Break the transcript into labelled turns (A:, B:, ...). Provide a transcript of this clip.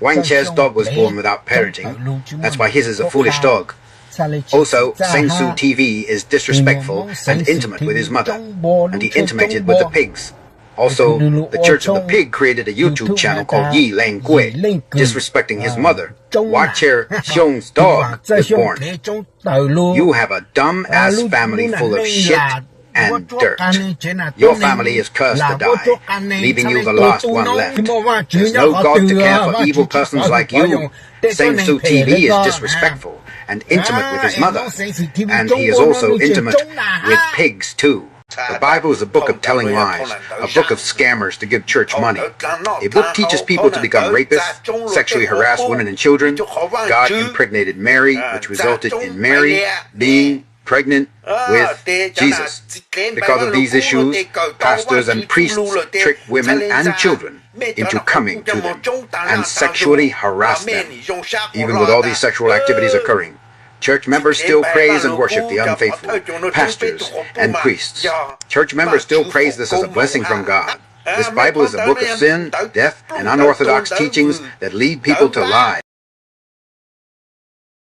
A: Wang Che's dog was born without parenting. That's why his is a foolish dog. Also, Sengsu TV is disrespectful and intimate with his mother, and he intimated with the pigs. Also, the Church of the Pig created a YouTube channel called Yi Leng Gui, disrespecting his mother. Wang Che Xiong's dog was born. You have a dumb-ass family full of shit and dirt. Your family is cursed to die, leaving you the last one left. There's no God to care for evil persons like you. Sengsu TV is disrespectful and intimate with his mother, and he is also intimate with pigs too. The Bible is a book of telling lies, a book of scammers to give church money. A book teaches people to become rapists, sexually harass women and children. God impregnated Mary, which resulted in Mary being pregnant with Jesus. Because of these issues, pastors and priests trick women and children into coming to them and sexually harass them. Even with all these sexual activities occurring, church members still praise and worship the unfaithful, pastors and priests. Church members still praise this as a blessing from God. This Bible is a book of sin, death, and unorthodox teachings that lead people to lie.